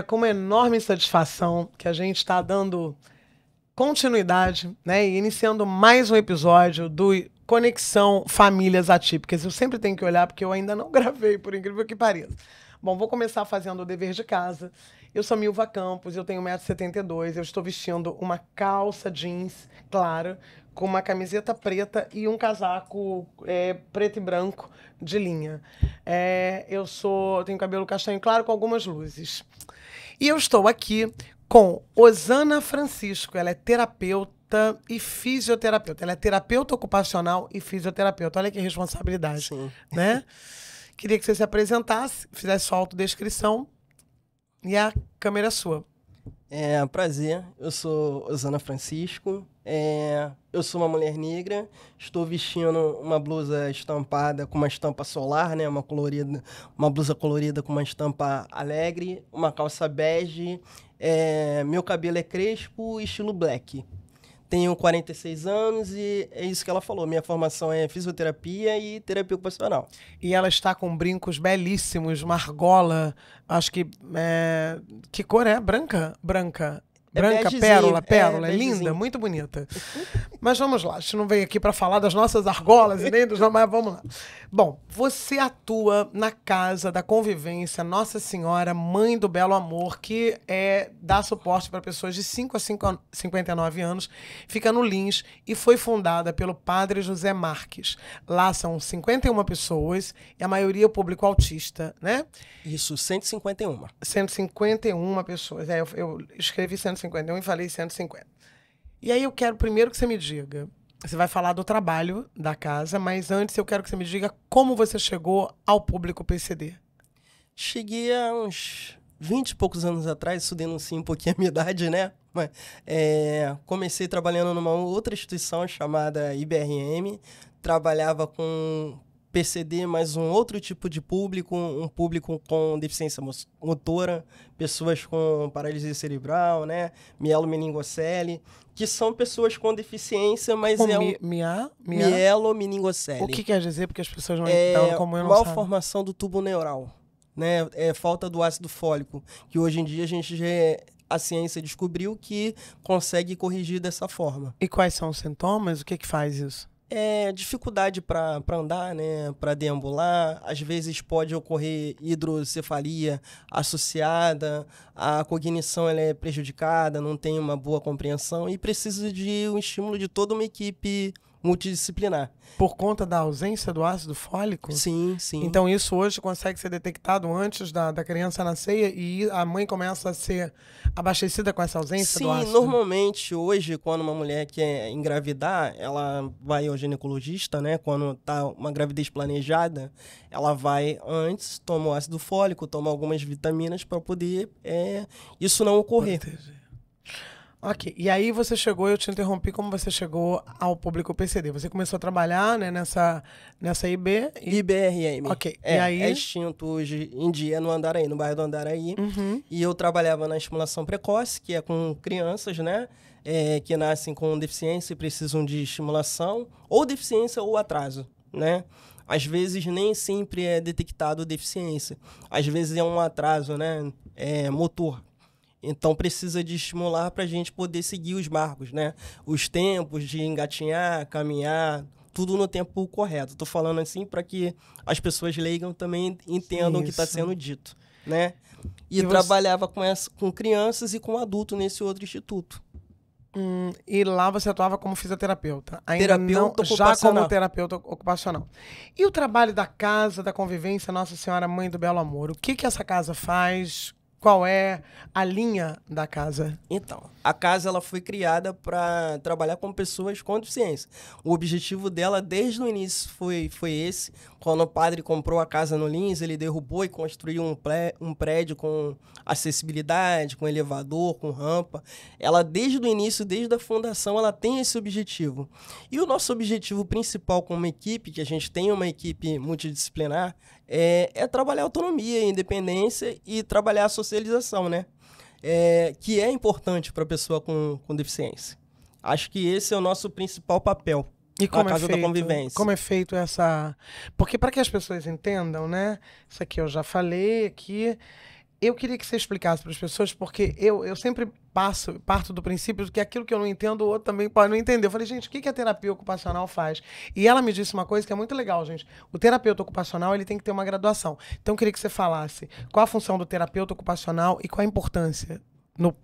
É com uma enorme satisfação que a gente está dando continuidade, né, e iniciando mais um episódio do Conexão Famílias Atípicas. Eu sempre tenho que olhar porque eu ainda não gravei, por incrível que pareça. Bom, vou começar fazendo o dever de casa. Eu sou Milva Campos, eu tenho 1,72 m, eu estou vestindo uma calça jeans clara, com uma camiseta preta e um casaco preto e branco de linha. Eu tenho cabelo castanho claro com algumas luzes. E eu estou aqui com Osana Francisco. Ela é terapeuta e fisioterapeuta. Ela é terapeuta ocupacional e fisioterapeuta. Olha que responsabilidade, Sim. né? Queria que você se apresentasse, fizesse sua autodescrição. E a câmera é sua. Prazer, eu sou Osana Francisco, eu sou uma mulher negra, estou vestindo uma blusa estampada com uma estampa solar, né, uma blusa colorida com uma estampa alegre, uma calça bege, meu cabelo é crespo, estilo black. Tenho 46 anos e é isso que ela falou. Minha formação é fisioterapia e terapia ocupacional. E ela está com brincos belíssimos, uma argola, acho que... que cor é? Branca? Branca. Branca, begezinho, pérola. É begezinho. linda, muito bonita. Mas vamos lá, a gente não veio aqui para falar das nossas argolas e nem dos... Mas vamos lá. Bom, você atua na Casa da Convivência Nossa Senhora Mãe do Belo Amor, que dá suporte para pessoas de 5 a 59 anos, fica no Lins e foi fundada pelo Padre José Marques. Lá são 51 pessoas e a maioria é o público autista, né? Isso, 151. 151 pessoas. Eu escrevi 151 e falei 150. E aí eu quero primeiro que você me diga, você vai falar do trabalho da casa, mas antes eu quero que você me diga como você chegou ao público PCD. Cheguei há uns 20 e poucos anos atrás, isso denuncia um pouquinho a minha idade, né? Mas, comecei trabalhando numa outra instituição chamada IBRM, trabalhava com PCD, mas um outro tipo de público, um público com deficiência motora, pessoas com paralisia cerebral, né? Mielomeningocele, que são pessoas com deficiência, mas mielomeningocele. O que quer dizer? Porque as pessoas não entendem como eu não sei. Malformação do tubo neural, né? Falta do ácido fólico, que hoje em dia a ciência descobriu que consegue corrigir dessa forma. E quais são os sintomas? O que faz isso? Dificuldade para andar, né, para deambular. Às vezes pode ocorrer hidrocefalia associada, a cognição ela é prejudicada, não tem uma boa compreensão e precisa de um estímulo de toda uma equipe multidisciplinar. Por conta da ausência do ácido fólico? Sim, sim. Então isso hoje consegue ser detectado antes da criança nascer e a mãe começa a ser abastecida com essa ausência do ácido? Sim, normalmente hoje, quando uma mulher quer engravidar, ela vai ao ginecologista, né? Quando tá uma gravidez planejada, ela vai antes, toma o ácido fólico, toma algumas vitaminas para poder isso não ocorrer. Ok, e aí você chegou, eu te interrompi, como você chegou ao público PCD? Você começou a trabalhar, né, nessa IBRM. Ok, e aí? É extinto hoje em dia no Andaraí, no bairro do Andaraí. Uhum. E eu trabalhava na estimulação precoce, que é com crianças, né, que nascem com deficiência e precisam de estimulação, ou deficiência ou atraso, né? Às vezes nem sempre é detectado deficiência, às vezes é um atraso, né, motor. Então, precisa de estimular para a gente poder seguir os marcos, né? Os tempos de engatinhar, caminhar, tudo no tempo correto. Estou falando assim para que as pessoas leigas também entendam o que está sendo dito, né? E trabalhava com crianças e com adultos nesse outro instituto. E lá você atuava como fisioterapeuta? Terapeuta já como terapeuta ocupacional. E o trabalho da Casa da Convivência Nossa Senhora Mãe do Belo Amor? O que essa casa faz? Qual é a linha da casa? Então, a casa ela foi criada para trabalhar com pessoas com deficiência. O objetivo dela desde o início foi esse. Quando o padre comprou a casa no Lins, ele derrubou e construiu um prédio com acessibilidade, com elevador, com rampa. Ela desde o início, desde a fundação, ela tem esse objetivo. E o nosso objetivo principal como equipe, que a gente tem uma equipe multidisciplinar, é trabalhar a autonomia, a independência e trabalhar a socialização, né? Que é importante para a pessoa com deficiência. Acho que esse é o nosso principal papel. E como na Casa da Convivência. Como é feito essa... Porque para que as pessoas entendam, né? Isso aqui eu já falei aqui. Eu queria que você explicasse para as pessoas, porque eu sempre parto do princípio de que aquilo que eu não entendo, o outro também pode não entender. Eu falei, gente, o que a terapia ocupacional faz? E ela me disse uma coisa que é muito legal, gente. O terapeuta ocupacional, ele tem que ter uma graduação. Então, eu queria que você falasse qual a função do terapeuta ocupacional e qual a importância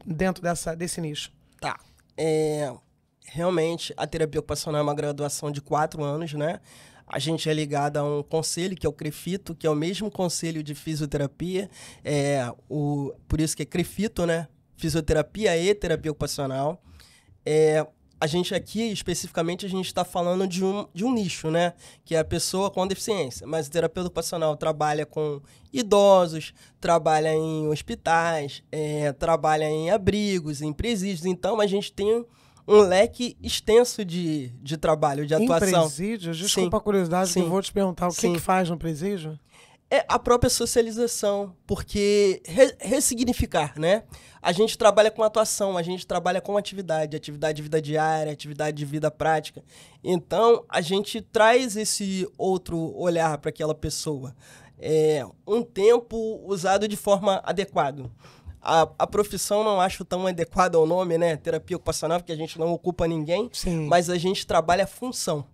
dentro desse nicho. Tá. Realmente, a terapia ocupacional é uma graduação de 4 anos, né? A gente é ligado a um conselho, que é o CREFITO, que é o mesmo conselho de fisioterapia. Por isso que é CREFITO, né? Fisioterapia e terapia ocupacional. A gente aqui, especificamente, a gente está falando de um nicho, né? Que é a pessoa com deficiência. Mas o terapeuta ocupacional trabalha com idosos, trabalha em hospitais, trabalha em abrigos, em presídios. Então, a gente tem um leque extenso de trabalho, de atuação. Em presídios? Desculpa a curiosidade, que eu vou te perguntar. O que faz no presídio? É a própria socialização, porque ressignificar, né? A gente trabalha com atuação, a gente trabalha com atividade de vida diária, atividade de vida prática. Então, a gente traz esse outro olhar para aquela pessoa. Um tempo usado de forma adequada. A profissão não acho tão adequada ao nome, né? Terapia ocupacional, porque a gente não ocupa ninguém, mas a gente trabalha a função.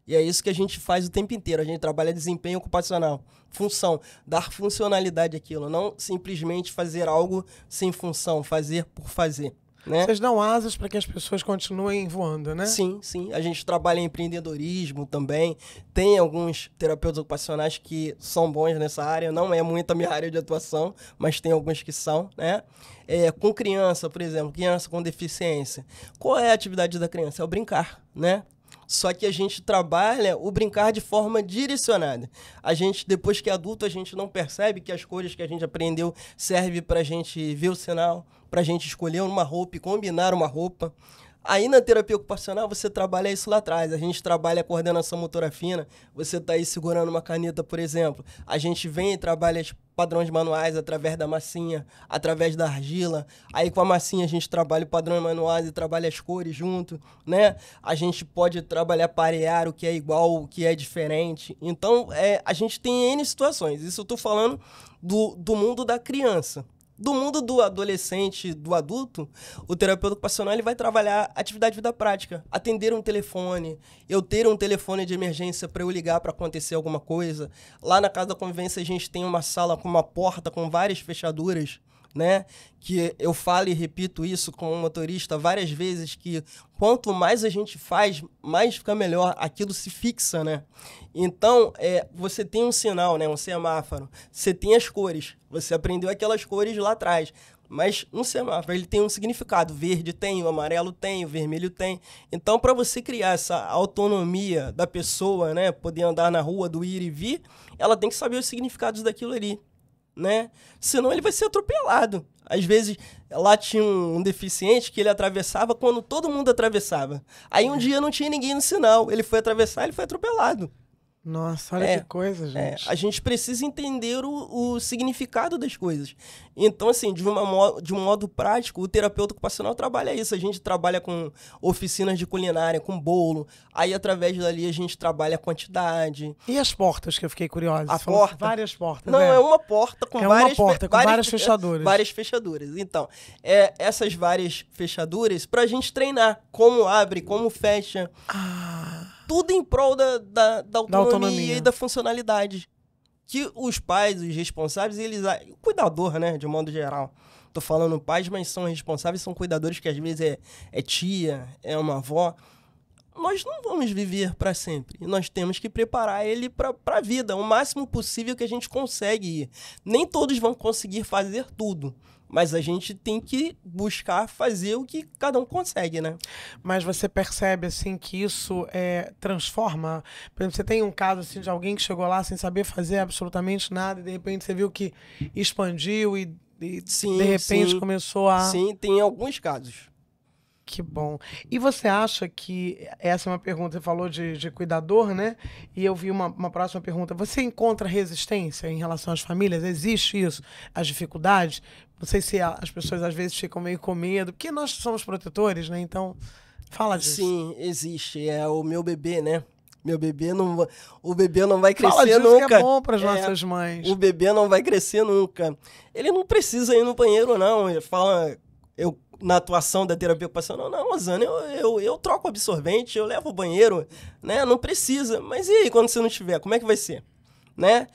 E é isso que a gente faz o tempo inteiro. A gente trabalha desempenho ocupacional. Função. Dar funcionalidade àquilo. Não simplesmente fazer algo sem função. Fazer por fazer. Né? Vocês dão asas para que as pessoas continuem voando, né? Sim. A gente trabalha em empreendedorismo também. Tem alguns terapeutas ocupacionais que são bons nessa área. Não é muito a minha área de atuação, mas tem alguns que são, né? Com criança, por exemplo, criança com deficiência. Qual é a atividade da criança? É o brincar, né? Só que a gente trabalha o brincar de forma direcionada. A gente, depois que é adulto, a gente não percebe que as cores que a gente aprendeu servem para a gente ver o sinal, para a gente escolher uma roupa e combinar uma roupa. Aí na terapia ocupacional você trabalha isso lá atrás. A gente trabalha a coordenação motora fina. Você está aí segurando uma caneta, por exemplo. A gente vem e trabalha os padrões manuais através da massinha, através da argila. Aí com a massinha a gente trabalha o padrão manuais e trabalha as cores junto, né? A gente pode trabalhar parear o que é igual, o que é diferente. Então, a gente tem N situações. Isso eu estou falando do mundo da criança. Do mundo do adolescente, do adulto, o terapeuta ocupacional ele vai trabalhar atividade de vida prática. Atender um telefone, eu ter um telefone de emergência para eu ligar para acontecer alguma coisa. Lá na Casa da Convivência a gente tem uma sala com uma porta com várias fechaduras, né? Que eu falo e repito isso como motorista várias vezes, que quanto mais a gente faz, mais fica melhor, aquilo se fixa, né? Então, você tem um sinal, né? Um semáforo, você tem as cores, você aprendeu aquelas cores lá atrás, mas um semáforo, ele tem um significado, verde tem, o amarelo tem, o vermelho tem. Então, para você criar essa autonomia da pessoa, né? Poder andar na rua, do ir e vir, ela tem que saber os significados daquilo ali, né? Senão ele vai ser atropelado. Às vezes, lá tinha um deficiente que ele atravessava quando todo mundo atravessava. Aí um dia não tinha ninguém no sinal. Ele foi atravessar, ele foi atropelado. Nossa, olha que coisa, gente. A gente precisa entender o significado das coisas. Então, assim, de um modo prático, o terapeuta ocupacional trabalha isso. A gente trabalha com oficinas de culinária, com bolo. Aí, através dali, a gente trabalha a quantidade. E as portas, que eu fiquei curiosa? A porta? Várias portas. Não, é uma porta com várias fechaduras. Várias fechaduras. Então, essas várias fechaduras pra gente treinar como abre, como fecha. Tudo em prol da autonomia e da funcionalidade. Que os pais, os responsáveis, o cuidador, né, de modo geral. Tô falando pais, mas são responsáveis, são cuidadores que às vezes é tia, é uma avó. Nós não vamos viver para sempre. Nós temos que preparar ele para a vida, o máximo possível que a gente consegue ir. Nem todos vão conseguir fazer tudo, mas a gente tem que buscar fazer o que cada um consegue, né? Mas você percebe, assim, que isso transforma? Por exemplo, você tem um caso, assim, de alguém que chegou lá sem saber fazer absolutamente nada e, de repente, você viu que expandiu e de repente, começou a... Sim, tem alguns casos. Que bom. E você acha que... Essa é uma pergunta, você falou de cuidador, né? E eu vi uma próxima pergunta. Você encontra resistência em relação às famílias? Existe isso? As dificuldades? Não sei se as pessoas às vezes ficam meio com medo, porque nós somos protetores, né? Então, fala disso. Sim, existe. É o meu bebê, né? O bebê não vai Fala crescer disso nunca. que é bom para as nossas mães. O bebê não vai crescer nunca. Ele não precisa ir no banheiro, não. Ele fala, na atuação da terapia ocupacional, não, Rosana, eu troco o absorvente, eu levo o banheiro, né? Não precisa. Mas e aí, quando você não tiver, como é que vai ser? Né?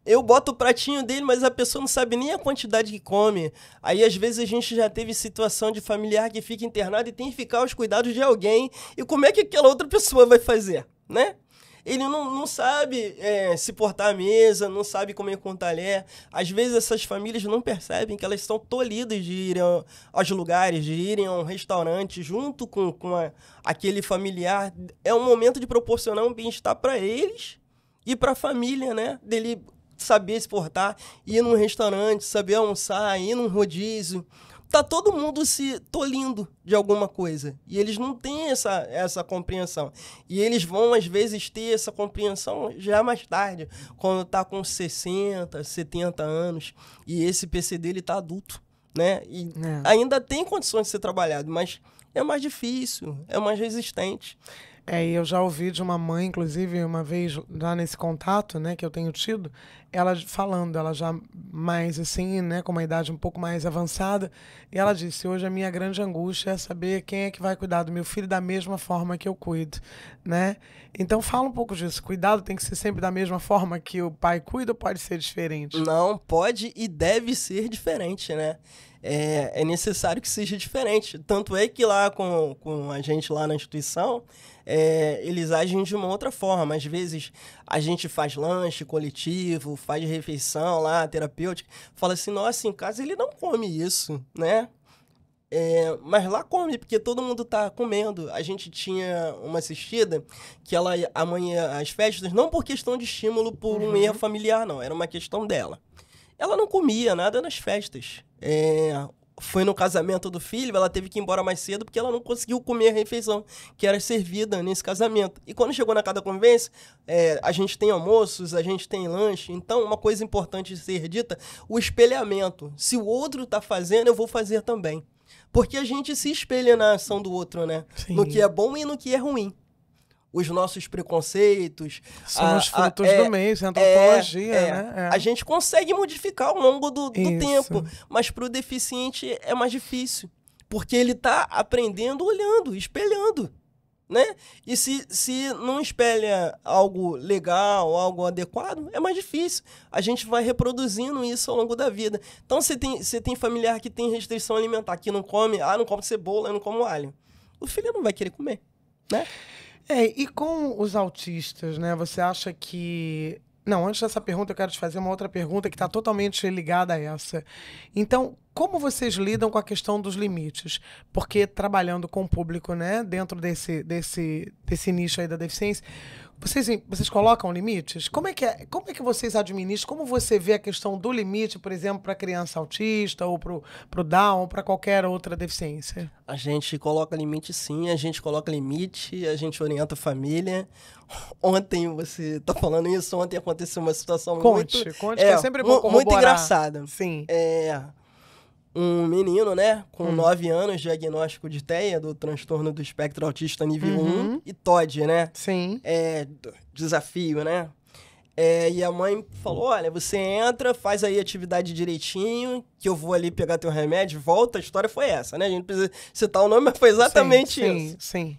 Eu boto o pratinho dele, mas a pessoa não sabe nem a quantidade que come. Aí, às vezes, a gente já teve situação de familiar que fica internado e tem que ficar aos cuidados de alguém. E como é que aquela outra pessoa vai fazer, né? Ele não sabe se portar à mesa, não sabe comer com talher. Às vezes, essas famílias não percebem que elas estão tolhidas de irem aos lugares, de irem a um restaurante junto com aquele familiar. É um momento de proporcionar um bem-estar para eles e para a família, né? Dele saber se portar, ir num restaurante, saber almoçar, ir num rodízio. Tá todo mundo se tolindo de alguma coisa. E eles não têm essa compreensão. E eles vão, às vezes, ter essa compreensão já mais tarde, quando tá com 60, 70 anos, e esse PC dele tá adulto, né? E ainda tem condições de ser trabalhado, mas é mais difícil, é mais resistente. E eu já ouvi de uma mãe, inclusive, uma vez, já nesse contato, né, que eu tenho tido, ela falando, ela já mais assim, né, com uma idade um pouco mais avançada, e ela disse, hoje a minha grande angústia é saber quem é que vai cuidar do meu filho da mesma forma que eu cuido, né? Então fala um pouco disso, cuidado tem que ser sempre da mesma forma que o pai cuida ou pode ser diferente? Não, pode e deve ser diferente, né? É necessário que seja diferente. Tanto é que lá com a gente lá na instituição, eles agem de uma outra forma. Às vezes a gente faz lanche coletivo, faz refeição lá, terapêutica, fala assim, nossa, em casa ele não come isso, né? Mas lá come, porque todo mundo tá comendo. A gente tinha uma assistida que ela amanhã as festas, não por questão de estímulo por um erro familiar, não, era uma questão dela. Ela não comia nada nas festas. Foi no casamento do filho, ela teve que ir embora mais cedo porque ela não conseguiu comer a refeição que era servida nesse casamento. E quando chegou na casa da convivência, a gente tem almoços, a gente tem lanche. Então, uma coisa importante de ser dita, o espelhamento. Se o outro está fazendo, eu vou fazer também. Porque a gente se espelha na ação do outro, né? Sim. No que é bom e no que é ruim. Os nossos preconceitos... São os frutos do meio, a antropologia, né? A gente consegue modificar ao longo do tempo, mas para o deficiente é mais difícil, porque ele está aprendendo olhando, espelhando, né? E se não espelha algo legal, algo adequado, é mais difícil. A gente vai reproduzindo isso ao longo da vida. Então, você tem familiar que tem restrição alimentar, que não come cebola, não come alho. O filho não vai querer comer, né? E com os autistas, né? Você acha que... Não, antes dessa pergunta eu quero te fazer uma outra pergunta que está totalmente ligada a essa. Então, como vocês lidam com a questão dos limites? Porque trabalhando com o público, né, dentro desse nicho aí da deficiência, vocês colocam limites? Como é que vocês administram? Como você vê a questão do limite, por exemplo, para criança autista ou para o Down ou para qualquer outra deficiência? A gente coloca limite, sim. A gente coloca limite, a gente orienta a família. Ontem, você está falando isso, ontem aconteceu uma situação Conte, que é sempre bom corroborar. Muito engraçada. Sim. Um menino, né, com 9 anos, diagnóstico de TEA, do transtorno do espectro autista nível 1, e TOD, né? Sim. Desafio, né? E a mãe falou, olha, você entra, faz aí a atividade direitinho, que eu vou ali pegar teu remédio, volta. A história foi essa, né? A gente precisa citar o nome, mas foi exatamente isso. Sim.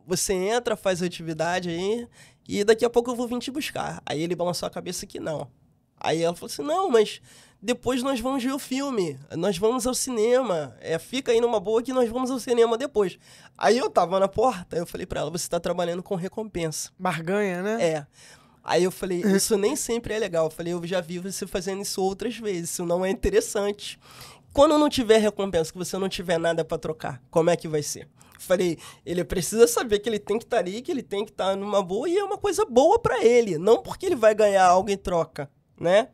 Você entra, faz a atividade aí, e daqui a pouco eu vou vir te buscar. Aí ele balançou a cabeça que não. Aí ela falou assim, não, mas... Depois nós vamos ver o filme, nós vamos ao cinema, fica aí numa boa que nós vamos ao cinema depois. Aí eu tava na porta, eu falei pra ela, você tá trabalhando com recompensa. Barganha, né? Aí eu falei, isso nem sempre é legal. Eu falei, eu já vi você fazendo isso outras vezes, isso não é interessante. Quando não tiver recompensa, que você não tiver nada pra trocar, como é que vai ser? Eu falei, ele precisa saber que ele tem que estar ali, que ele tem que estar numa boa, e é uma coisa boa pra ele, não porque ele vai ganhar algo em troca, né?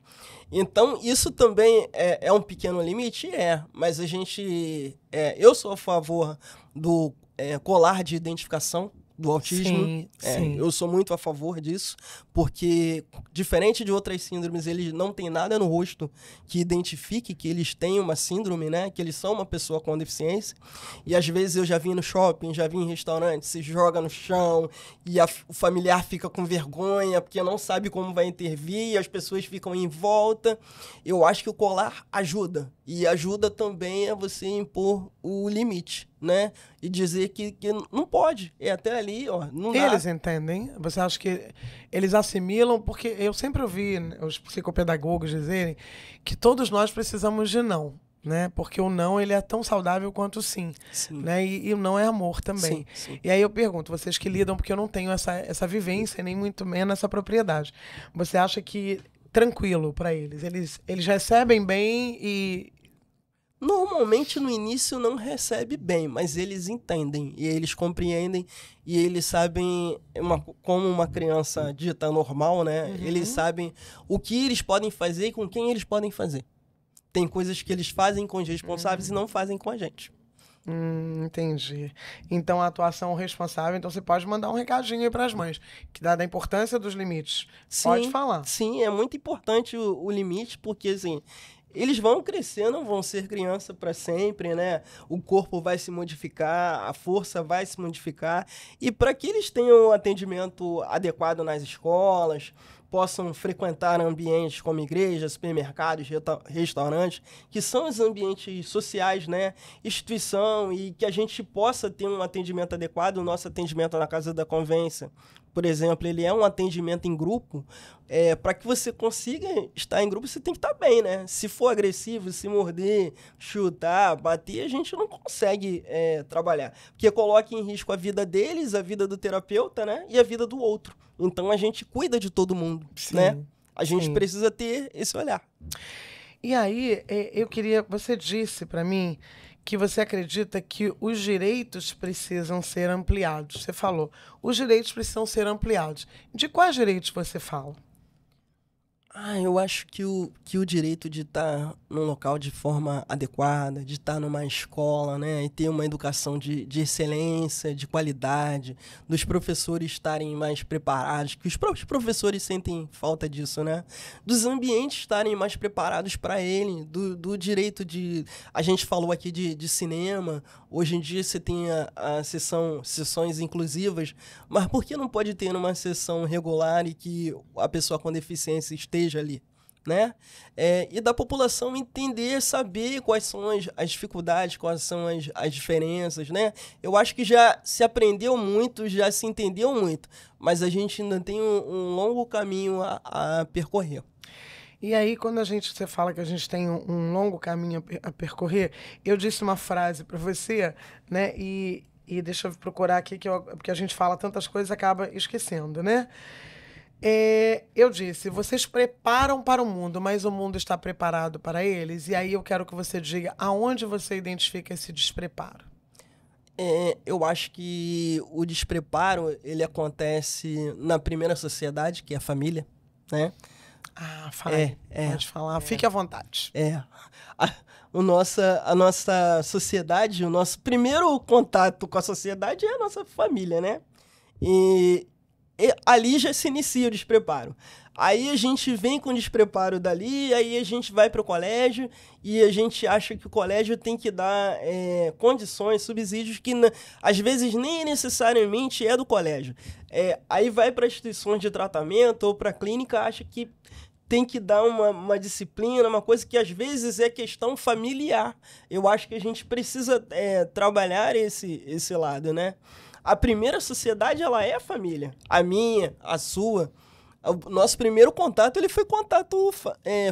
Então, isso também é um pequeno limite? Mas a gente... eu sou a favor do colar de identificação do autismo. Sim, sim. Eu sou muito a favor disso, porque, diferente de outras síndromes, eles não têm nada no rosto que identifique que eles têm uma síndrome, né? Que eles são uma pessoa com deficiência. E às vezes eu já vi no shopping, já vi em restaurante, se joga no chão e o familiar fica com vergonha porque não sabe como vai intervir e as pessoas ficam em volta. Eu acho que o colar ajuda. E ajuda também a você impor o limite, né? E dizer que não pode. É até ali, ó, não dá. Eles entendem? Você acha que eles assimilam? Porque eu sempre ouvi, né, os psicopedagogos dizerem que todos nós precisamos de não, né? Porque o não, ele é tão saudável quanto o sim, Sim. né? E o não é amor também. Sim, sim. E aí eu pergunto, vocês que lidam, porque eu não tenho essa vivência, nem muito menos essa propriedade. Você acha que tranquilo para eles? Eles recebem bem e... Normalmente no início não recebe bem, mas eles entendem e eles compreendem e eles sabem, como uma criança dita normal, né? Eles sabem o que eles podem fazer e com quem eles podem fazer. Tem coisas que eles fazem com os responsáveis e não fazem com a gente. Entendi. Então, a atuação responsável, então você pode mandar um recadinho aí para as mães, que dá da importância dos limites. Pode falar. Sim, é muito importante o limite, porque assim, eles vão crescer, não vão ser criança para sempre, né? O corpo vai se modificar, a força vai se modificar. E para que eles tenham um atendimento adequado nas escolas, possam frequentar ambientes como igrejas, supermercados, restaurantes, que são os ambientes sociais, né? Instituição, e que a gente possa ter um atendimento adequado. O nosso atendimento na Casa da Convivência, por exemplo, ele é um atendimento em grupo. Para que você consiga estar em grupo, você tem que estar bem, né? Se for agressivo, se morder, chutar, bater, a gente não consegue trabalhar. Porque coloca em risco a vida deles, a vida do terapeuta, né? E a vida do outro. Então, a gente cuida de todo mundo, né? A gente precisa ter esse olhar. E aí, eu queria... Você disse para mim que você acredita que os direitos precisam ser ampliados. Você falou, os direitos precisam ser ampliados. De quais direitos você fala? Eu acho que o direito de estar num local de forma adequada, de estar numa escola, né, e ter uma educação de excelência, de qualidade, dos professores estarem mais preparados, que os próprios professores sentem falta disso, né, dos ambientes estarem mais preparados para ele, do direito de... A gente falou aqui de cinema, hoje em dia você tem sessões inclusivas, mas por que não pode ter uma sessão regular e que a pessoa com deficiência esteja ali, né? E da população entender, saber quais são as dificuldades, quais são as diferenças, né? Eu acho que já se aprendeu muito, já se entendeu muito, mas a gente ainda tem um longo caminho a percorrer. E aí, quando você fala que a gente tem um longo caminho a percorrer, eu disse uma frase para você, né? E deixa eu procurar aqui, porque a gente fala tantas coisas e acaba esquecendo, né? Eu disse, vocês preparam para o mundo, mas o mundo está preparado para eles? E aí eu quero que você diga aonde você identifica esse despreparo. Eu acho que o despreparo, ele acontece na primeira sociedade, que é a família, né? Fala. Pode falar, fique à vontade. A nossa sociedade, o nosso primeiro contato com a sociedade é a nossa família, né? E ali já se inicia o despreparo. Aí a gente vem com o despreparo dali, aí a gente vai para o colégio e a gente acha que o colégio tem que dar condições, subsídios que às vezes nem necessariamente é do colégio. Aí vai para instituições de tratamento ou para a clínica, acha que tem que dar uma disciplina, uma coisa que às vezes é questão familiar. Eu acho que a gente precisa trabalhar esse lado, né? A primeira sociedade, ela é a família. A minha, a sua. O nosso primeiro contato, ele foi contato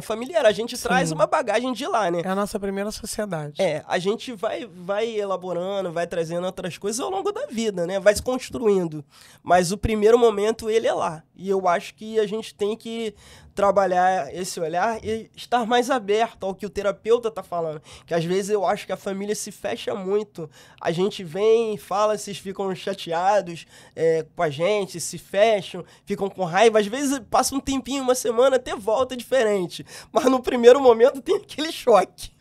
familiar. A gente traz uma bagagem de lá, né? É a nossa primeira sociedade. A gente vai elaborando, vai trazendo outras coisas ao longo da vida, né? Vai se construindo. Mas o primeiro momento, ele é lá. E eu acho que a gente tem que trabalhar esse olhar e estar mais aberto ao que o terapeuta está falando. Que às vezes eu acho que a família se fecha muito. A gente vem, fala, vocês ficam chateados com a gente, se fecham, ficam com raiva. Às vezes passa um tempinho, uma semana, até volta diferente. Mas no primeiro momento tem aquele choque.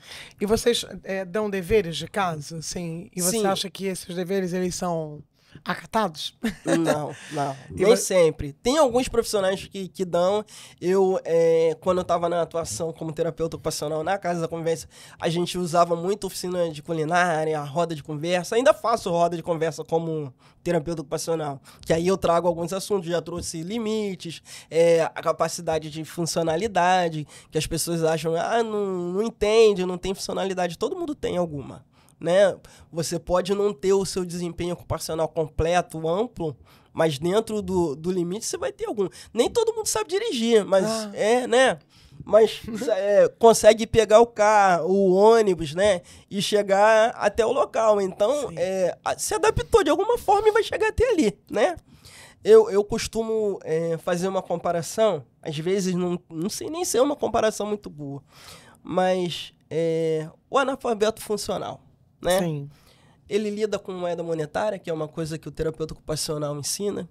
E vocês dão deveres de casa? Sim. E você acha que esses deveres, eles são acatados? Não, não. E Nem sempre. Tem alguns profissionais que dão. Quando eu estava na atuação como terapeuta ocupacional na Casa da Convivência, a gente usava muito oficina de culinária, roda de conversa. Ainda faço roda de conversa como terapeuta ocupacional. Que aí eu trago alguns assuntos. Já trouxe limites, a capacidade de funcionalidade, que as pessoas acham, não entende, não tem funcionalidade. Todo mundo tem alguma. Né? Você pode não ter o seu desempenho ocupacional completo, amplo, mas dentro do limite você vai ter algum. Nem todo mundo sabe dirigir, mas né? Mas consegue pegar o carro, o ônibus, né? E chegar até o local. Então, se adaptou de alguma forma e vai chegar até ali, né? Eu costumo fazer uma comparação, às vezes não sei nem se é uma comparação muito boa, mas o analfabeto funcional. Né? Sim. Ele lida com moeda monetária, que é uma coisa que o terapeuta ocupacional ensina.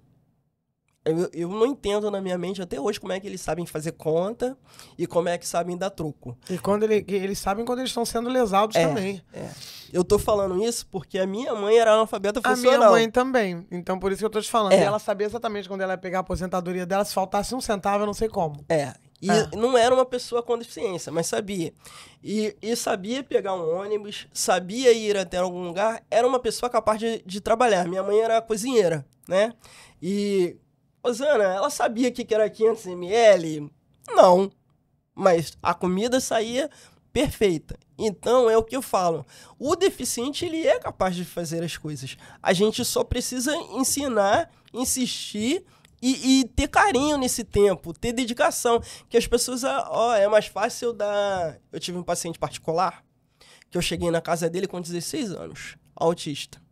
Eu não entendo na minha mente até hoje como é que eles sabem fazer conta e como é que sabem dar troco. E quando eles sabem quando eles estão sendo lesados também. Eu tô falando isso porque a minha mãe era analfabeta funcional. A minha mãe também. Então, por isso que eu tô te falando. E ela sabia exatamente quando ela ia pegar a aposentadoria dela, se faltasse um centavo, eu não sei como. E não era uma pessoa com deficiência, mas sabia. E sabia pegar um ônibus, sabia ir até algum lugar, era uma pessoa capaz de trabalhar. Minha mãe era cozinheira, né? E, Rosana, ela sabia o que era 500 ml? Não. Mas a comida saía perfeita. Então, é o que eu falo. O deficiente, ele é capaz de fazer as coisas. A gente só precisa ensinar, insistir e ter carinho nesse tempo, ter dedicação. Que as pessoas, é mais fácil dar... Eu tive um paciente particular, que eu cheguei na casa dele com 16 anos, autista.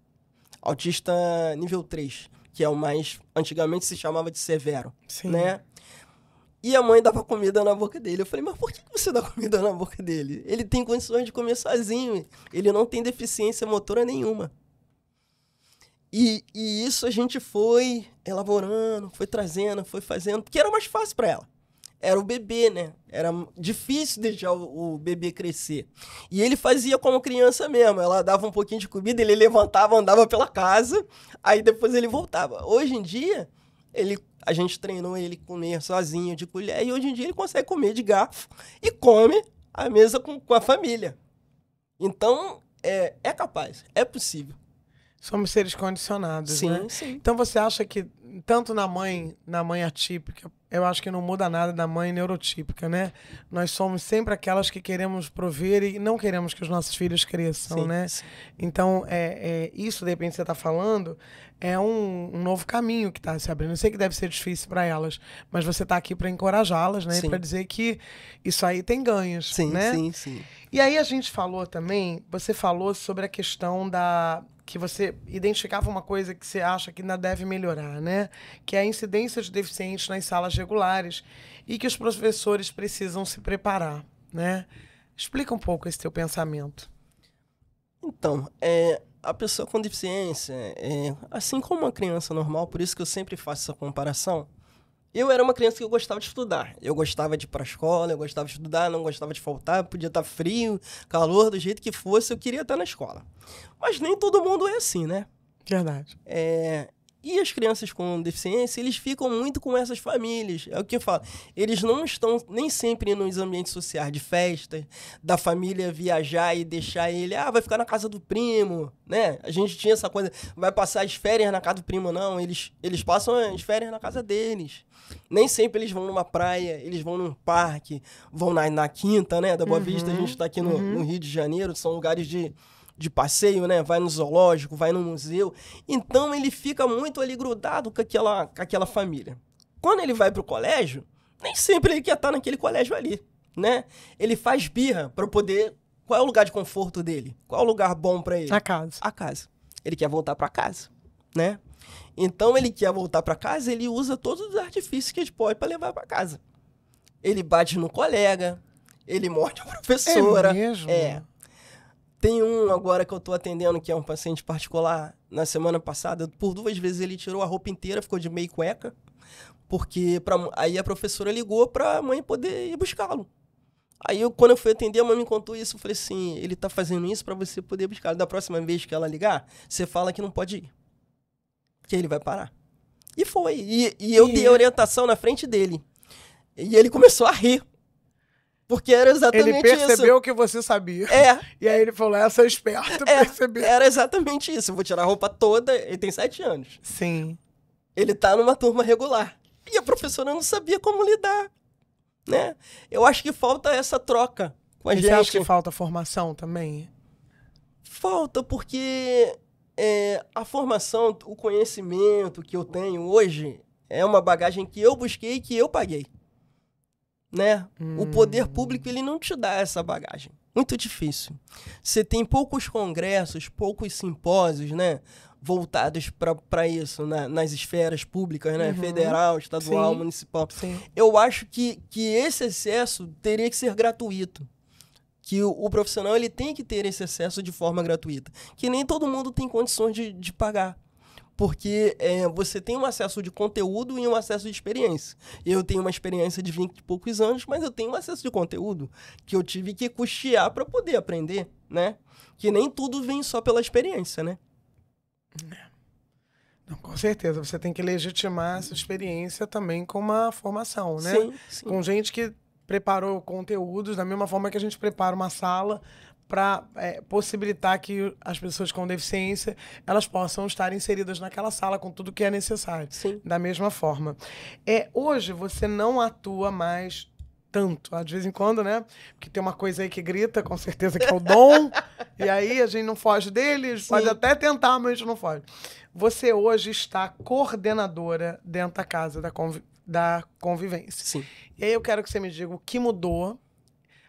Autista nível 3, que é o mais... Antigamente se chamava de severo, né? E a mãe dava comida na boca dele. Eu falei, mas por que você dá comida na boca dele? Ele tem condições de comer sozinho. Ele não tem deficiência motora nenhuma. E isso a gente foi elaborando, foi trazendo, foi fazendo, porque era mais fácil para ela. Era o bebê, né? Era difícil deixar o bebê crescer. E ele fazia como criança mesmo. Ela dava um pouquinho de comida, ele levantava, andava pela casa, aí depois ele voltava. Hoje em dia, a gente treinou ele comer sozinho, de colher, e hoje em dia ele consegue comer de garfo e come à mesa com a família. Então, é capaz, é possível. Somos seres condicionados, sim, né? Sim. Então você acha que, tanto na mãe atípica, eu acho que não muda nada da mãe neurotípica, né? Nós somos sempre aquelas que queremos prover e não queremos que os nossos filhos cresçam, né? Sim. Então, isso, de repente, você está falando, é um novo caminho que está se abrindo. Eu sei que deve ser difícil para elas, mas você está aqui para encorajá-las, né? Para dizer que isso aí tem ganhos, né? Sim. E aí a gente falou também, você falou sobre a questão que você identificava uma coisa que você acha que ainda deve melhorar, né? Que é a incidência de deficientes nas salas regulares e que os professores precisam se preparar, né? Explica um pouco esse teu pensamento. Então, a pessoa com deficiência, assim como uma criança normal, por isso que eu sempre faço essa comparação. Eu era uma criança que eu gostava de estudar. Eu gostava de ir para a escola, eu gostava de estudar, não gostava de faltar, podia estar frio, calor, do jeito que fosse, eu queria estar na escola. Mas nem todo mundo é assim, né? Verdade. E as crianças com deficiência, eles ficam muito com essas famílias. É o que eu falo. Eles não estão nem sempre nos ambientes sociais de festa, da família viajar e deixar ele... vai ficar na casa do primo, né? A gente tinha essa coisa, vai passar as férias na casa do primo, não. Eles passam as férias na casa deles. Nem sempre eles vão numa praia, eles vão num parque, vão na Quinta, né? Da Boa Vista, a gente está aqui no Rio de Janeiro, são lugares de passeio, né? Vai no zoológico, vai no museu. Então, ele fica muito ali grudado com aquela família. Quando ele vai pro colégio, nem sempre ele quer estar naquele colégio ali, né? Ele faz birra para poder... Qual é o lugar de conforto dele? Qual é o lugar bom para ele? A casa. A casa. Ele quer voltar para casa, né? Então, ele quer voltar para casa, ele usa todos os artifícios que ele pode para levar para casa. Ele bate no colega, ele morde a professora. É mesmo? Tem um agora que eu tô atendendo, que é um paciente particular. Na semana passada, por 2 vezes ele tirou a roupa inteira, ficou de meia cueca, porque aí a professora ligou pra mãe poder ir buscá-lo. Aí, quando eu fui atender, a mãe me contou isso. Eu falei assim, ele tá fazendo isso pra você poder buscá-lo. Da próxima vez que ela ligar, você fala que não pode ir. que ele vai parar. E foi. E eu dei a orientação na frente dele. E ele começou a rir. Porque era exatamente isso. Ele percebeu que você sabia. E aí ele falou, essa é esperta, percebeu. Era exatamente isso. Eu vou tirar a roupa toda. Ele tem 7 anos. Sim. Ele tá numa turma regular. E a professora não sabia como lidar, né? Eu acho que falta essa troca com a gente. Você acha que falta formação também? Falta, porque a formação, o conhecimento que eu tenho hoje é uma bagagem que eu busquei e que eu paguei. Né? O poder público, ele não te dá essa bagagem. Muito difícil. Você tem poucos congressos, poucos simpósios, né? Voltados para isso, nas esferas públicas, né? Federal, estadual, Sim. municipal. Sim. Eu acho que esse acesso teria que ser gratuito. Que o profissional, ele tem que ter esse acesso de forma gratuita. Que nem todo mundo tem condições de pagar. Porque você tem um acesso de conteúdo e um acesso de experiência. Eu tenho uma experiência de 20 e poucos anos, mas eu tenho um acesso de conteúdo que eu tive que custear para poder aprender, né? Que nem tudo vem só pela experiência, né? Não, com certeza. Você tem que legitimar essa experiência também com uma formação, né? Sim. Com gente que preparou conteúdos da mesma forma que a gente prepara uma sala para possibilitar que as pessoas com deficiência elas possam estar inseridas naquela sala com tudo que é necessário. Sim. Da mesma forma. Hoje você não atua mais tanto, de vez em quando, né? Porque tem uma coisa aí que grita, com certeza, que é o dom, e aí a gente não foge dele, pode até tentar, mas a gente não foge. Você hoje está coordenadora dentro da casa da convivência. Sim. E aí eu quero que você me diga o que mudou,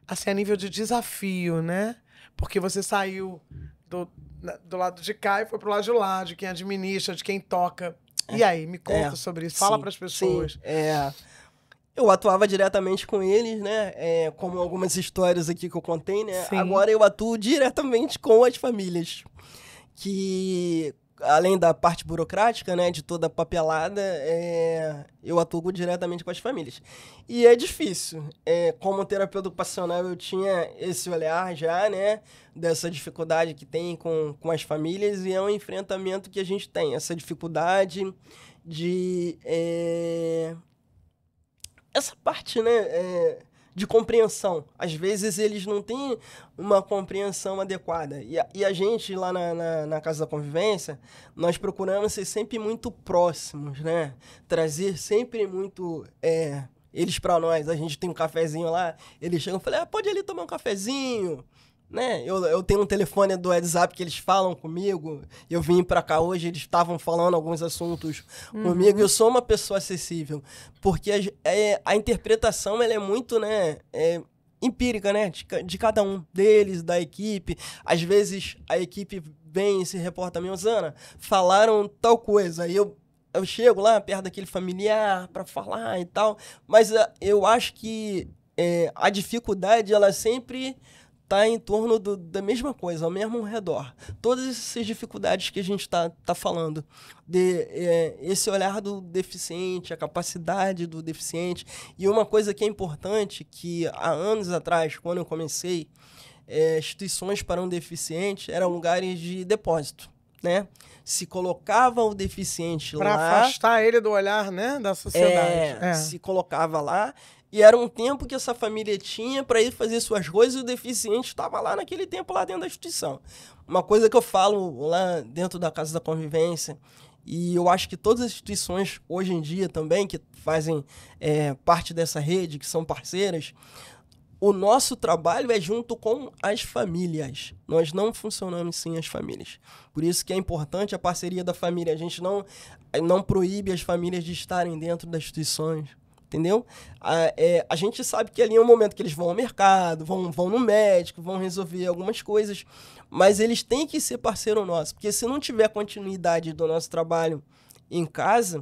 assim, a nível de desafio, né? Porque você saiu do lado de cá e foi pro lado de lá, de quem administra, de quem toca. E aí, me conta sobre isso. Fala para as pessoas. Sim, eu atuava diretamente com eles, né? Como algumas histórias aqui que eu contei, né? Sim. Agora eu atuo diretamente com as famílias. Que, além da parte burocrática, né? De toda a papelada, eu atuo diretamente com as famílias. E é difícil. Como terapeuta ocupacional, eu tinha esse olhar já, né? Dessa dificuldade que tem com as famílias. E é um enfrentamento que a gente tem. Essa dificuldade de... essa parte, né, de compreensão. Às vezes eles não têm uma compreensão adequada. E a gente, lá na Casa da Convivência, nós procuramos ser sempre muito próximos, né? Trazer sempre muito... eles para nós. A gente tem um cafezinho lá, eles chegam e falam, pode ir ali tomar um cafezinho, né? Eu tenho um telefone do WhatsApp que eles falam comigo. Eu vim pra cá hoje, eles estavam falando alguns assuntos comigo. Eu sou uma pessoa acessível, porque a interpretação ela é muito, né, empírica, né, de cada um deles, da equipe. Às vezes a equipe vem e se reporta a mim, Osana, falaram tal coisa, aí eu chego lá perto daquele familiar para falar e tal, mas eu acho que a dificuldade ela sempre tá em torno da mesma coisa, ao mesmo redor. Todas essas dificuldades que a gente tá falando, esse olhar do deficiente, a capacidade do deficiente. E uma coisa que é importante, que há anos atrás, quando eu comecei, instituições para um deficiente eram lugares de depósito, né? Se colocava o deficiente lá... Para afastar ele do olhar, né, da sociedade. Se colocava lá... E era um tempo que essa família tinha para ir fazer suas coisas e o deficiente estava lá naquele tempo, lá dentro da instituição. Uma coisa que eu falo lá dentro da Casa da Convivência, e eu acho que todas as instituições hoje em dia também, que fazem parte dessa rede, que são parceiras, o nosso trabalho é junto com as famílias. Nós não funcionamos sem as famílias. Por isso que é importante a parceria da família. A gente não proíbe as famílias de estarem dentro das instituições. Entendeu? A gente sabe que ali é um momento que eles vão ao mercado, vão no médico, vão resolver algumas coisas, mas eles têm que ser parceiro nosso, porque se não tiver continuidade do nosso trabalho em casa,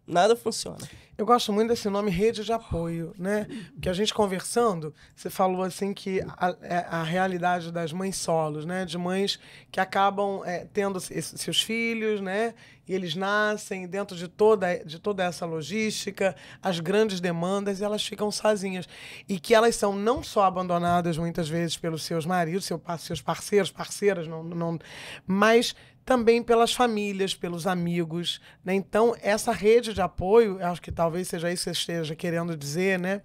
nada funciona. Eu gosto muito desse nome, rede de apoio, né? Porque a gente conversando, você falou assim que a realidade das mães solos, né? De mães que acabam tendo seus filhos, né? E eles nascem dentro de toda essa logística, as grandes demandas, e elas ficam sozinhas. E que elas são não só abandonadas muitas vezes pelos seus maridos, seus parceiros, parceiras, mas também pelas famílias, pelos amigos, né? Então, essa rede de apoio, eu acho que talvez seja isso que você esteja querendo dizer, né?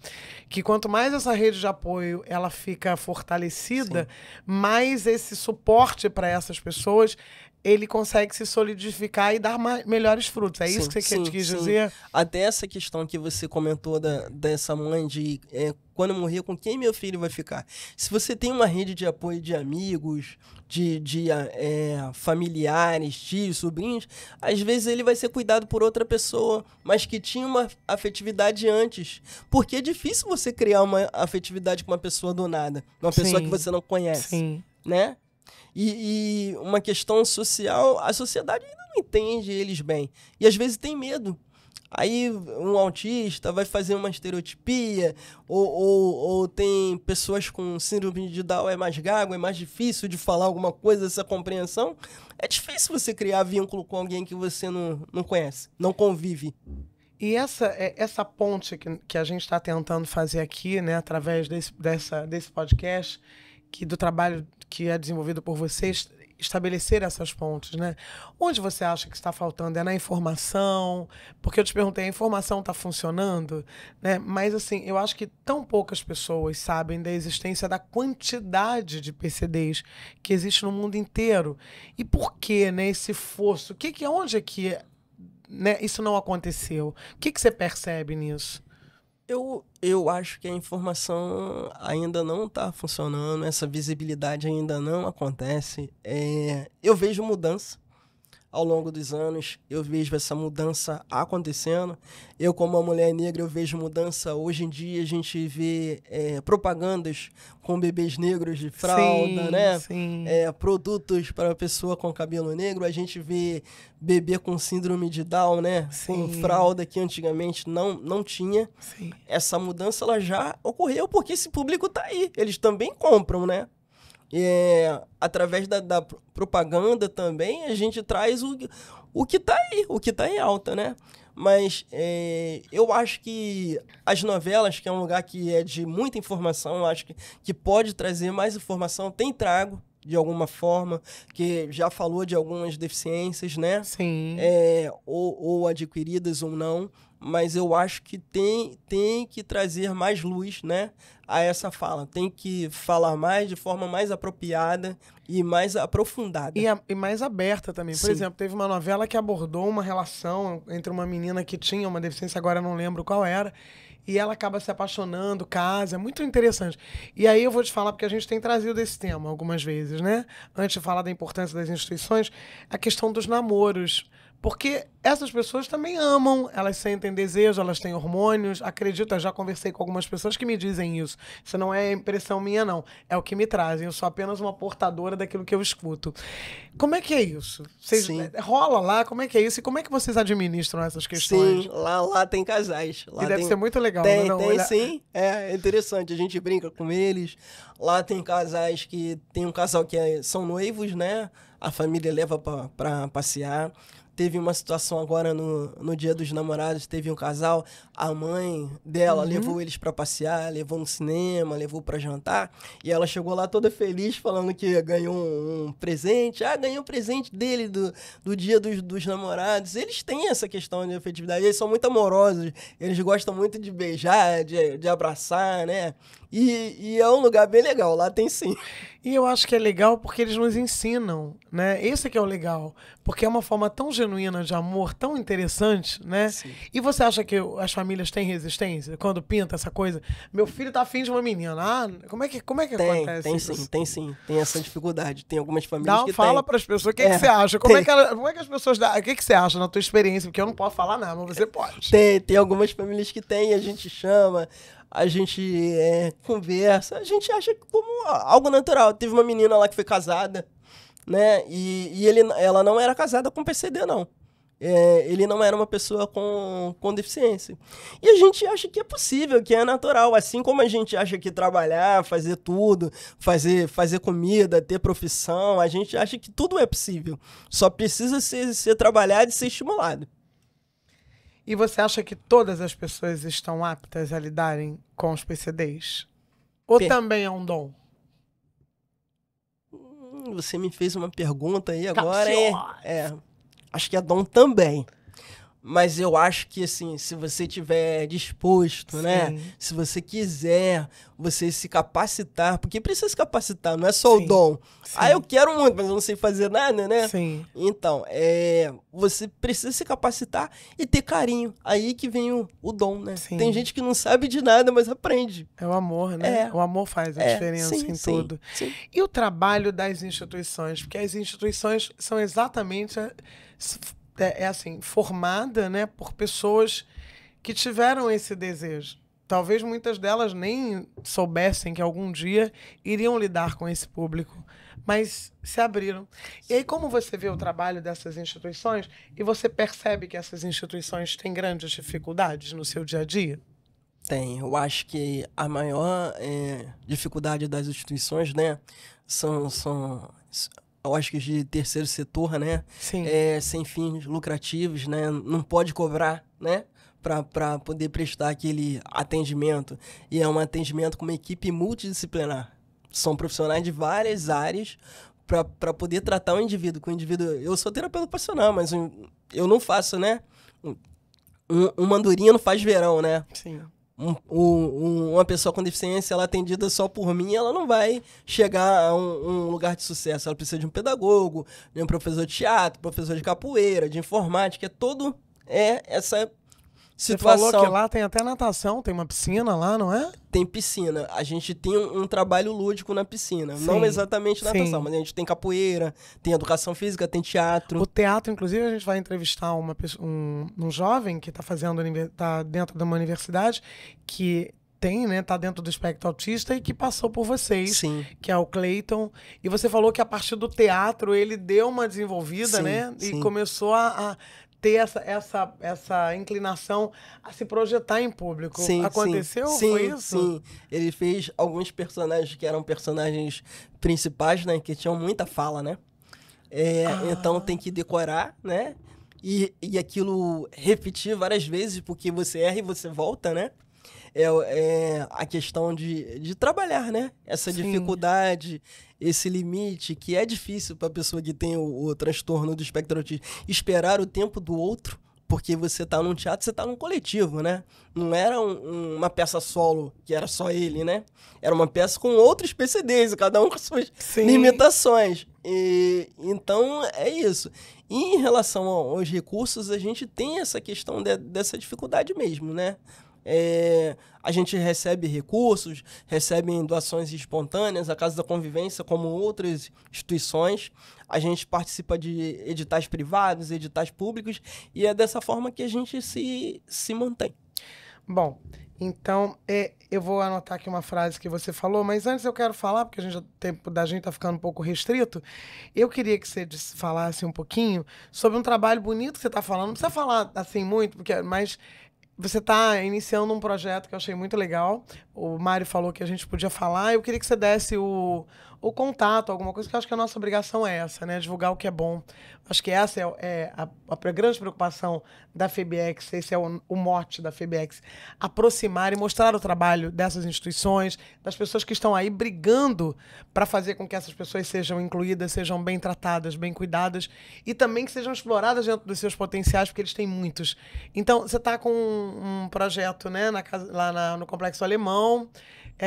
Que quanto mais essa rede de apoio ela fica fortalecida, mais esse suporte para essas pessoas ele consegue se solidificar e dar melhores frutos. É isso que você quis dizer? Até essa questão que você comentou dessa mãe de quando eu morrer, com quem meu filho vai ficar? Se você tem uma rede de apoio de amigos, de familiares, tios, sobrinhos, às vezes ele vai ser cuidado por outra pessoa, mas que tinha uma afetividade antes. Porque é difícil você criar uma afetividade com uma pessoa do nada, uma pessoa que você não conhece, né? E uma questão social, a sociedade ainda não entende eles bem. E às vezes tem medo. Aí um autista vai fazer uma estereotipia, ou tem pessoas com síndrome de Down, é mais gago, é mais difícil de falar alguma coisa, essa compreensão. É difícil você criar vínculo com alguém que você não conhece, não convive. E essa ponte que a gente está tentando fazer aqui, né, através desse podcast, do trabalho que é desenvolvido por vocês, estabelecer essas pontes, né? Onde você acha que está faltando? É na informação? Porque eu te perguntei, a informação está funcionando? Né? Mas, assim, eu acho que tão poucas pessoas sabem da existência da quantidade de PCDs que existe no mundo inteiro. E por que, né, esse fosso? Onde é que, né, isso não aconteceu? O que você percebe nisso? Eu acho que a informação ainda não está funcionando, essa visibilidade ainda não acontece. Eu vejo mudança ao longo dos anos, eu vejo essa mudança acontecendo. Eu, como uma mulher negra, eu vejo mudança. Hoje em dia, a gente vê propagandas com bebês negros de fralda, né? Produtos para pessoa com cabelo negro. A gente vê bebê com síndrome de Down, né? Com fralda que antigamente não tinha. Essa mudança ela já ocorreu porque esse público está aí. Eles também compram, né? Através da propaganda também, a gente traz o que está aí, o que está em alta, né? Mas eu acho que as novelas, que é um lugar que é de muita informação, eu acho que pode trazer mais informação, tem trago, de alguma forma, que já falou de algumas deficiências, né? Ou adquiridas ou não, mas eu acho que tem que trazer mais luz, né, a essa fala. Tem que falar mais de forma mais apropriada e mais aprofundada. E mais aberta também. Por exemplo, teve uma novela que abordou uma relação entre uma menina que tinha uma deficiência, agora eu não lembro qual era, e ela acaba se apaixonando, casa, é muito interessante. E aí eu vou te falar, porque a gente tem trazido esse tema algumas vezes, né? Antes de falar da importância das instituições, a questão dos namoros. Porque essas pessoas também amam, elas sentem desejo, elas têm hormônios. Acredito, eu já conversei com algumas pessoas que me dizem isso. Isso não é impressão minha, não. É o que me trazem. Eu sou apenas uma portadora daquilo que eu escuto. Como é que é isso? Rola lá? Como é que é isso? E como é que vocês administram essas questões? Sim, lá tem casais. Lá e deve ser muito legal. Tem sim. É interessante. A gente brinca com eles. Lá tem casais tem um casal que são noivos, né? A família leva para passear. Teve uma situação agora no Dia dos Namorados, teve um casal, a mãe dela levou eles para passear, levou no cinema, levou para jantar, e ela chegou lá toda feliz, falando que ganhou um presente. Ganhou um presente dele do Dia dos Namorados. Eles têm essa questão de afetividade, eles são muito amorosos, eles gostam muito de beijar, de abraçar, né? E é um lugar bem legal, lá tem sim. E eu acho que é legal porque eles nos ensinam, né? Esse que é o legal. Porque é uma forma tão genuína de amor, tão interessante, né? Sim. E você acha que as famílias têm resistência quando pinta essa coisa? Meu filho tá afim de uma menina. Como é que acontece tem isso? Tem sim. Tem essa dificuldade. Tem algumas famílias que fala para as pessoas. O que você acha? Como é que as pessoas... O que você acha na tua experiência? Porque eu não posso falar nada, mas você pode. Tem algumas famílias que tem, a gente chama... A gente conversa, a gente acha como algo natural. Teve uma menina lá que foi casada, né? E ela não era casada com PCD, não. Ele não era uma pessoa com deficiência. E a gente acha que é possível, que é natural. Assim como a gente acha que trabalhar, fazer tudo, fazer comida, ter profissão, a gente acha que tudo é possível. Só precisa ser trabalhado e ser estimulado. E você acha que todas as pessoas estão aptas a lidarem com os PCDs? Ou também é um dom? você me fez uma pergunta aí agora, Capciosa. acho que é dom também. Mas eu acho que, assim, se você tiver disposto, né? Sim. Se você quiser, você se capacitar, porque precisa se capacitar, não é só o Sim. dom. Sim. Ah, eu quero muito, mas eu não sei fazer nada, né? Sim. Então, você precisa se capacitar e ter carinho. Aí que vem o dom, né? Sim. Tem gente que não sabe de nada, mas aprende. É o amor, né? O amor faz a diferença sim, em sim, tudo. sim. E o trabalho das instituições? Porque as instituições são exatamente assim, formada, né, por pessoas que tiveram esse desejo. Talvez muitas delas nem soubessem que algum dia iriam lidar com esse público, mas se abriram. E aí, como você vê o trabalho dessas instituições e você percebe que essas instituições têm grandes dificuldades no seu dia a dia? Tem. Eu acho que a maior dificuldade das instituições, né, são eu acho que de terceiro setor, né, Sim. Sem fins lucrativos, né, não pode cobrar, né, para poder prestar aquele atendimento. E é um atendimento com uma equipe multidisciplinar. São profissionais de várias áreas para poder tratar o indivíduo. Com o indivíduo, eu sou terapeuta ocupacional, mas eu não faço, né, uma andorinha não faz verão, né? Sim. Uma pessoa com deficiência, ela atendida só por mim, ela não vai chegar a um lugar de sucesso. Ela precisa de um pedagogo, de um professor de teatro, professor de capoeira, de informática, essa Você situação. falou que lá tem até natação, tem uma piscina lá, não é? Tem piscina. A gente tem um trabalho lúdico na piscina. Sim, Não exatamente natação, sim. mas a gente tem capoeira, tem educação física, tem teatro. O teatro, inclusive, a gente vai entrevistar um jovem que está tá dentro de uma universidade que tem, né, tá dentro do espectro autista e que passou por vocês, Sim. que é o Cleiton. E você falou que a partir do teatro ele deu uma desenvolvida, Sim, né? E sim. começou a ter essa inclinação a se projetar em público. Sim, Aconteceu? sim, Foi isso? Sim, ele fez alguns personagens que eram personagens principais, né? Que tinham muita fala, né? Então tem que decorar, né? E aquilo repetir várias vezes, porque você erra e você volta, né? É a questão de trabalhar, né? Essa Sim. dificuldade, esse limite, que é difícil para a pessoa que tem o transtorno do espectro autista. Esperar o tempo do outro, porque você tá num teatro, você tá num coletivo, né? Não era uma peça solo, que era só ele, né? Era uma peça com outros PCDs, cada um com suas Sim. limitações. Então, é isso. E em relação aos recursos, a gente tem essa questão dessa dificuldade mesmo, né? A gente recebe recursos, recebe doações espontâneas, a Casa da Convivência, como outras instituições. A gente participa de editais privados, editais públicos, e é dessa forma que a gente se mantém. Bom, então eu vou anotar aqui uma frase que você falou, mas antes eu quero falar, porque o tempo da gente está ficando um pouco restrito, eu queria que você falasse um pouquinho sobre um trabalho bonito que você está falando. Não precisa falar assim muito, mas você está iniciando um projeto que eu achei muito legal. O Mário falou que a gente podia falar. Eu queria que você desse o contato, alguma coisa, que eu acho que a nossa obrigação é essa, né? Divulgar o que é bom. Acho que essa é a grande preocupação da FEBEX, esse é o mote da FEBEX. Aproximar e mostrar o trabalho dessas instituições, das pessoas que estão aí brigando para fazer com que essas pessoas sejam incluídas, sejam bem tratadas, bem cuidadas e também que sejam exploradas dentro dos seus potenciais, porque eles têm muitos. Então, você está com um projeto, né, lá no Complexo Alemão,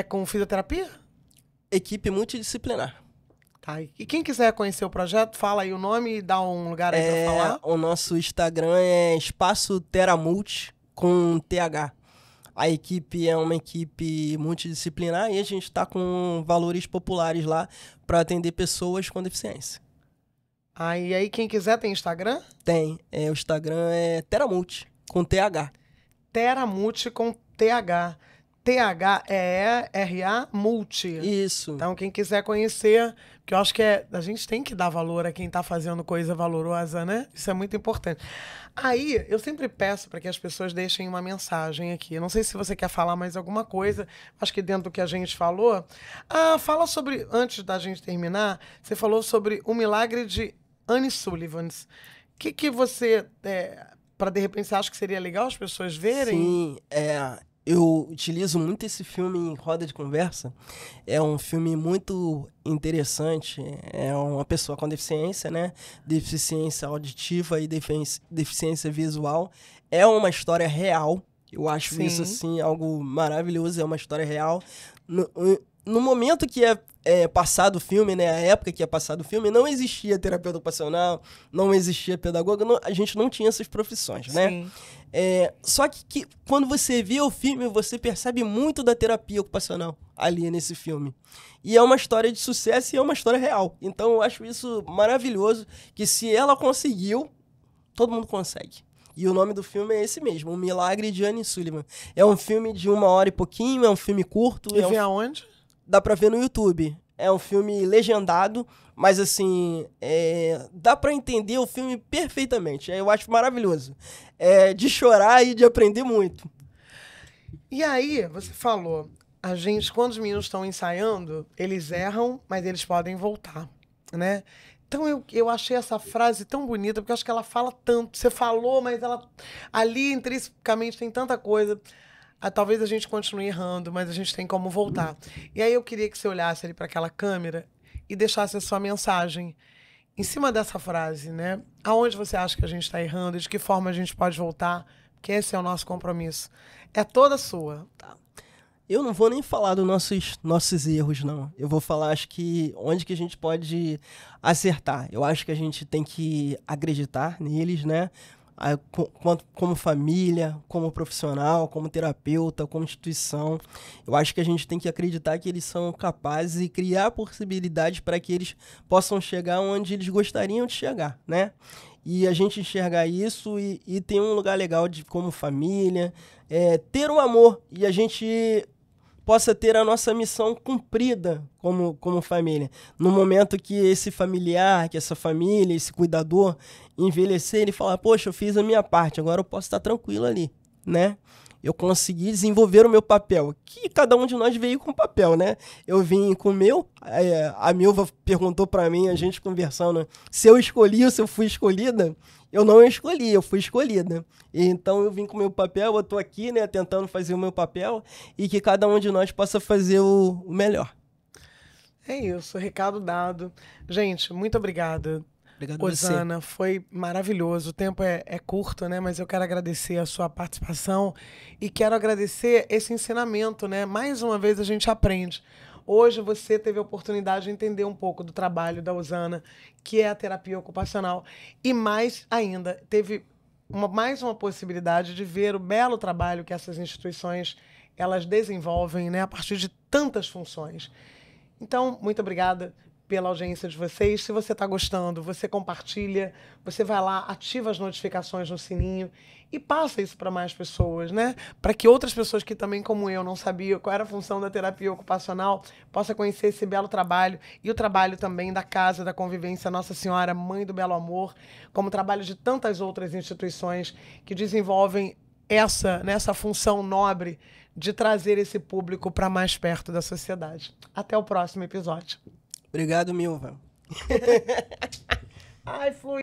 com fisioterapia? Equipe multidisciplinar. Tá. E quem quiser conhecer o projeto, fala aí o nome e dá um lugar aí para falar. O nosso Instagram é Espaço Teramult com TH. A equipe é uma equipe multidisciplinar e a gente está com valores populares lá para atender pessoas com deficiência. E aí quem quiser tem Instagram? Tem. O Instagram é Teramult com TH. Teramult com TH. THERA Multi. Isso. Então, quem quiser conhecer, que eu acho que a gente tem que dar valor a quem está fazendo coisa valorosa, né? Isso é muito importante. Aí, eu sempre peço para que as pessoas deixem uma mensagem aqui. Eu não sei se você quer falar mais alguma coisa, acho que dentro do que a gente falou. Fala sobre, antes da gente terminar, você falou sobre o milagre de Annie Sullivan. O que você, para de repente, você acha que seria legal as pessoas verem? Sim, eu utilizo muito esse filme em roda de conversa. É um filme muito interessante. É uma pessoa com deficiência, né? Deficiência auditiva e deficiência visual. É uma história real. Eu acho isso, assim, algo maravilhoso. É uma história real. No momento que é passado o filme, né? A época que é passado o filme, não existia terapeuta ocupacional, não existia pedagoga, a gente não tinha essas profissões, né? Sim. Só que quando você vê o filme, você percebe muito da terapia ocupacional ali nesse filme. E é uma história de sucesso e é uma história real. Então eu acho isso maravilhoso, que se ela conseguiu, todo mundo consegue. E o nome do filme é esse mesmo, O Milagre de Anne Sullivan. É um filme de 1h e pouquinho, é um filme curto. E vem aonde? Dá pra ver no YouTube. É um filme legendado, mas assim, dá pra entender o filme perfeitamente. Eu acho maravilhoso. É de chorar e de aprender muito. E aí, você falou, quando os meninos estão ensaiando, eles erram, mas eles podem voltar, né? Então eu achei essa frase tão bonita, porque eu acho que ela fala tanto. Você falou, mas ela ali intrinsecamente tem tanta coisa. Talvez a gente continue errando, mas a gente tem como voltar. E aí eu queria que você olhasse ali para aquela câmera e deixasse a sua mensagem em cima dessa frase, né? Aonde você acha que a gente está errando e de que forma a gente pode voltar? Porque esse é o nosso compromisso. É toda sua. Tá. Eu não vou nem falar dos nossos erros, não. Eu vou falar, acho que, onde que a gente pode acertar. Eu acho que a gente tem que acreditar neles, né? Como família, como profissional, como terapeuta, como instituição. Eu acho que a gente tem que acreditar que eles são capazes e criar possibilidades para que eles possam chegar onde eles gostariam de chegar, né? E a gente enxergar isso e ter um lugar legal como família, ter um amor e a gente possa ter a nossa missão cumprida como família. No momento que esse familiar, que essa família, esse cuidador envelhecer, ele fala, poxa, eu fiz a minha parte, agora eu posso estar tranquilo ali, né? Eu consegui desenvolver o meu papel, que cada um de nós veio com papel, né? Eu vim com o meu, a Milva perguntou para mim, a gente conversando, se eu escolhi ou se eu fui escolhida. Eu não escolhi, eu fui escolhida. Então eu vim com o meu papel, eu tô aqui, né, tentando fazer o meu papel e que cada um de nós possa fazer o melhor. É isso, recado dado. Gente, muito obrigada. Obrigado Osana, você. foi maravilhoso. O tempo é curto, né? Mas eu quero agradecer a sua participação e quero agradecer esse ensinamento, né? Mais uma vez a gente aprende. Hoje você teve a oportunidade de entender um pouco do trabalho da Osana, que é a terapia ocupacional, e mais ainda, teve mais uma possibilidade de ver o belo trabalho que essas instituições elas desenvolvem, né? A partir de tantas funções. Então, muito obrigada pela audiência de vocês. Se você está gostando, você compartilha, você vai lá, ativa as notificações no sininho e passa isso para mais pessoas, né? Para que outras pessoas que também, como eu, não sabiam qual era a função da terapia ocupacional, possam conhecer esse belo trabalho e o trabalho também da Casa da Convivência Nossa Senhora, Mãe do Belo Amor, como trabalho de tantas outras instituições que desenvolvem essa função nobre de trazer esse público para mais perto da sociedade. Até o próximo episódio. Obrigado, Milva. Ai, fui.